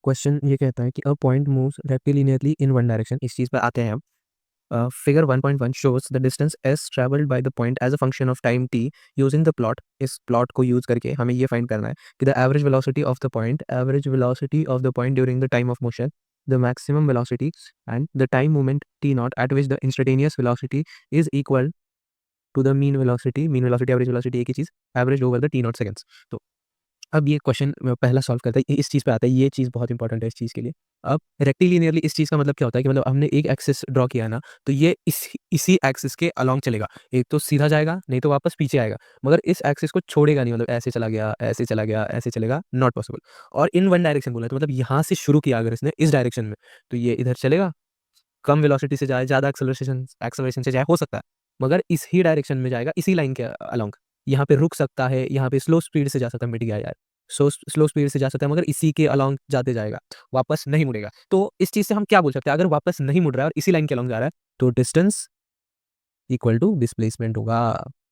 Question ये कहता है कि a point moves rectilinearly in one direction. इस चीज़ पे आते हैं हम। Figure 1.1 shows the distance s traveled by the point as a function of time t using the plot। इस प्लॉट को यूज करके हमें ये फाइंड करना है कि the average velocity of the point during the time of motion, the maximum velocity and the time moment t not at which the instantaneous velocity is equal to the mean velocity average velocity एक ही चीज़ average over the t naught seconds. तो अब ये question पहला solve करता है, इस चीज़ पे आता है, ये चीज़ बहुत इंपॉर्टेंट है इस चीज़ के लिए। अब रेक्टिलिनियरली इस चीज़ का मतलब क्या होता है कि मतलब हमने एक एक्सिस ड्रॉ किया है ना, तो ये इसी एक्सिस के अलोंग चलेगा। एक तो सीधा जाएगा, नहीं तो वापस पीछे आएगा, मगर इस एक्सिस को छोड़ेगा नहीं, मतलब ऐसे चला गया, ऐसे चला गया, ऐसे चलेगा, नॉट पॉसिबल। और इन वन डायरेक्शन बोला है, तो मतलब यहाँ से शुरू किया अगर इसने इस डायरेक्शन में, तो ये इधर चलेगा, कम वेलोसिटी से जाए, ज़्यादा एक्सेलरेशन एक्सेलरेशन से जाए, हो सकता है, मगर इस ही डायरेक्शन में जाएगा, इसी लाइन के अलोंग। यहाँ पे रुक सकता है, यहाँ पे स्लो स्पीड से जा सकता है, मिट गया यार। स्लो स्पीड से जा सकता है, मगर इसी के अलोंग जाते जाएगा, वापस नहीं मुड़ेगा। तो इस चीज़ से हम क्या बोल सकते हैं, अगर वापस नहीं मुड़ रहा है और इसी लाइन के अलोंग जा रहा है, तो डिस्टेंस इक्वल टू डिस्प्लेसमेंट होगा।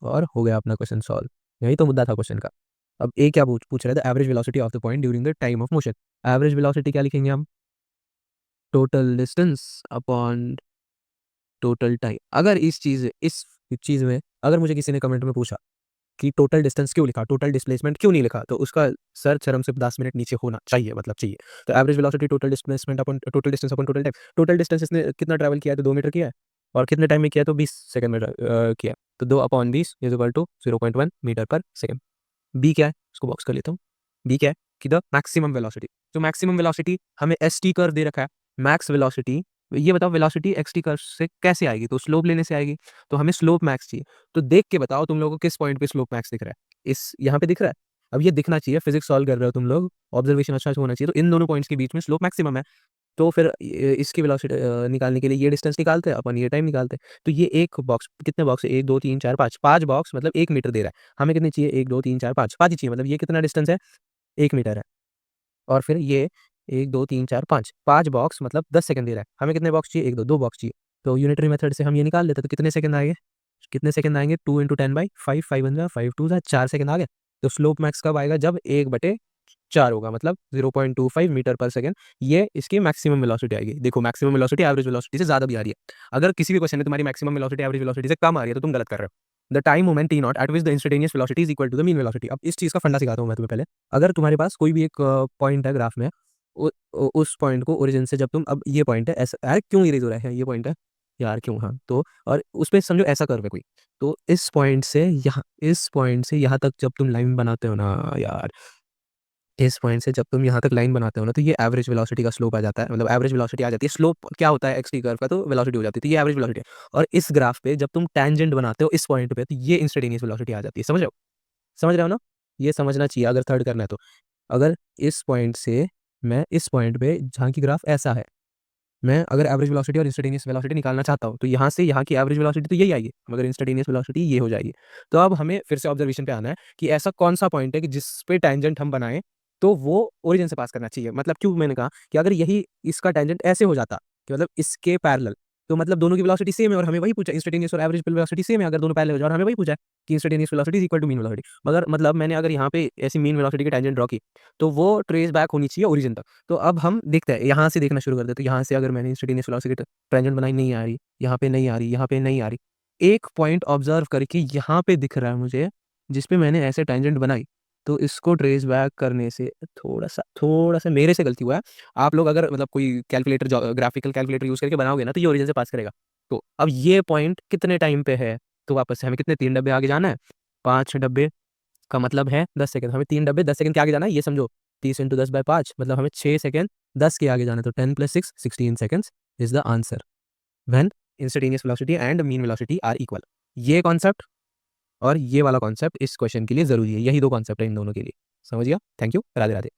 और हो गया अपना क्वेश्चन सॉल्व। यही तो मुद्दा था क्वेश्चन का। अब ए क्या पूछ रहा है, the average velocity of the point during the time of motion. Average velocity क्या लिखेंगे हम? Total distance upon total time. अगर इस चीज़ में अगर मुझे किसी ने कमेंट में पूछा कि टोटल डिस्टेंस क्यों लिखा, टोटल डिस्प्लेसमेंट क्यों नहीं लिखा, तो उसका सर शर्म से 10 मिनट नीचे होना चाहिए, मतलब चाहिए। तो एवरेज वेलोसिटी टोटल डिस्प्लेसमेंट अपन टोटल डिस्टेंस अपन टोटल टाइम। टोटल डिस्टेंस इसने कितना ट्रैवल किया है, तो 2 मीटर किया है, और कितने टाइम में किया है, तो 20 सेकंड में किया है। तो 2/20 इज इक्वल टू 0.1 मीटर पर सेकंड। बी क्या है, इसको बॉक्स कर लेता हूँ। बी क्या है कि द मैक्सिमम वेलोसिटी। तो मैक्सिमम वेलोसिटी हमें एस टी कर्व दे रखा है। मैक्स वेलोसिटी, ये बताओ वेलोसिटी एक्स टी कर्व से कैसे आएगी, तो स्लोप लेने से आएगी। तो हमें स्लोप मैक्स चाहिए। तो देख के बताओ तुम लोगों को किस पॉइंट पे स्लोप मैक्स दिख रहा है। इस यहाँ पे दिख रहा है। अब ये दिखना चाहिए, फिजिक्स सॉल्व कर रहे हो तुम लोग, ऑब्जर्वेशन अच्छा होना चाहिए। तो इन दोनों पॉइंट्स के बीच में स्लोप मैक्सिमम है। तो फिर इसकी वेलोसिटी निकालने के लिए ये डिस्टेंस निकालते हैं अपन, ये टाइम निकालते हैं। तो ये एक बॉक्स, कितने बॉक्स है, 1 2 3 4 5, 5 बॉक्स मतलब 1 मीटर दे रहा है। हमें कितने चाहिए, 1 2 3 4 5, 5 ही चाहिए। मतलब ये कितना डिस्टेंस है, 1 मीटर है। और फिर ये 1 2 3 4 5, 5 बॉक्स मतलब 10 सेकंड दे रहा है। हमें कितने बॉक्स चाहिए, 1 2 2 बॉक्स चाहिए। तो यूनिटरी मेथड से हम ये निकाल लेते हैं। तो कितने सेकंड आएंगे, 2 × 10/5, 5 1 जा 5 2 जा 4 सेकंड आ गए। तो स्लोप मैक्स कब आएगा, जब 1/4 होगा, मतलब 0.25 मीटर पर सेकंड। ये इसकी मैक्सिमम वेलोसिटी आएगी। देखो मैक्सिमम वेलोसिटी एवरेज वेलोसिटी से ज़्यादा भी आ रही है। अगर किसी भी क्वेश्चन में तुम्हारी मैक्सिमम वेलोसिटी एवरेज वेलोसिटी से कम आ रही है, तो तुम गलत कर रहे हो। The time moment t not at which the instantaneous velocity is equal to the mean velocity. अब इस चीज़ का फंडा सिखाता हूँ मैं तुम्हें पहले। अगर तुम्हारे पास कोई भी एक पॉइंट है ग्राफ में, उस पॉइंट को ओरिजिन से जब तुम, अब ये पॉइंट है ऐसा, यार क्यों इरेज हो रहा है, ये पॉइंट है यार क्यों, हाँ तो, और उस पे समझो ऐसा कर्व है कोई। तो इस पॉइंट से यहाँ तक जब तुम लाइन बनाते हो ना यार, इस पॉइंट से जब तुम यहाँ तक लाइन बनाते हो ना, तो ये एवरेज वेलोसिटी का स्लोप आ जाता है, मतलब एवरेज वेलोसिटी आ जाती है। स्लोप क्या होता है एक्स टी कर्व का, तो वेलोसिटी हो जाती है, तो ये एवरेज वेलोसिटी है। और इस ग्राफ पे जब तुम टेंजेंट बनाते हो इस पॉइंट पे, तो ये इंस्टेंटेनियस वेलोसिटी आ जाती है। समझ रहे हो ना? ये समझना चाहिए अगर थर्ड करना है तो। अगर इस पॉइंट से मैं इस पॉइंट पे, जहाँ की ग्राफ ऐसा है, मैं अगर एवरेज वेलोसिटी और इंस्टेंटेनियस वेलोसिटी निकालना चाहता हूँ, तो यहाँ से यहाँ की एवरेज वेलोसिटी तो यही आएगी, मगर इंस्टेंटेनियस वेलोसिटी ये हो जाएगी। तो अब हमें फिर से ऑब्जर्वेशन पे आना है कि ऐसा कौन सा पॉइंट है कि जिस पे टेंजेंट हम बनाएं, तो वो ओरिजिन से पास करना चाहिए। मतलब क्यों मैंने कहा कि अगर यही इसका टेंजेंट ऐसे हो जाता कि मतलब इसके पैरेलल, तो मतलब दोनों की वेलोसिटी सेम है, और हमें वही पूछा इंस्टेंटेनियस और एवरेज वेलोसिटी सेम है, अगर दोनों पैरेलल हो जाए, और हमें वही पूछा है कि instantaneous velocity is equal to mean velocity. मगर मतलब मैंने अगर यहाँ पे ऐसी मीन वेलोसिटी की टेंजेंट ड्रॉ की, तो वो ट्रेस बैक होनी चाहिए ओरिजिन तक। तो अब हम देखते हैं, यहाँ से देखना शुरू कर देते हैं। यहाँ से अगर मैंने इंस्टेंटेनियस वेलोसिटी टेंजेंट बनाई, नहीं आ रही, यहाँ पे नहीं आ रही, यहाँ पे नहीं आ रही, एक पॉइंट ऑब्जर्व करके यहाँ पे दिख रहा है मुझे, जिसपे मैंने ऐसे टेंजेंट बनाई। तो इसको ट्रेस बैक करने से थोड़ा सा मेरे से गलती हुआ है। आप लोग अगर मतलब कोई कैलकुलेटर, ग्राफिकल कैलकुलेटर यूज करके बनाओगे ना, तो ये ओरिजिन से पास करेगा। तो अब ये पॉइंट कितने टाइम पे है, तो वापस से हमें कितने 3 डब्बे आगे जाना है। 5 डब्बे का मतलब है 10 सेकंड, हमें 3 डब्बे 10 सेकंड के आगे जाना है, ये समझो। 30 × 10/5 मतलब हमें 6 सेकंड 10 के आगे जाना है। तो 10 + 6 16 seconds is the answer when instantaneous velocity and mean velocity are equal. ये कॉन्सेप्ट और ये वाला कॉन्सेप्ट इस क्वेश्चन के लिए जरूरी है। यही दो कॉन्सेप्ट है इन दोनों के लिए। समझ गया? Thank you, Radhe Radhe.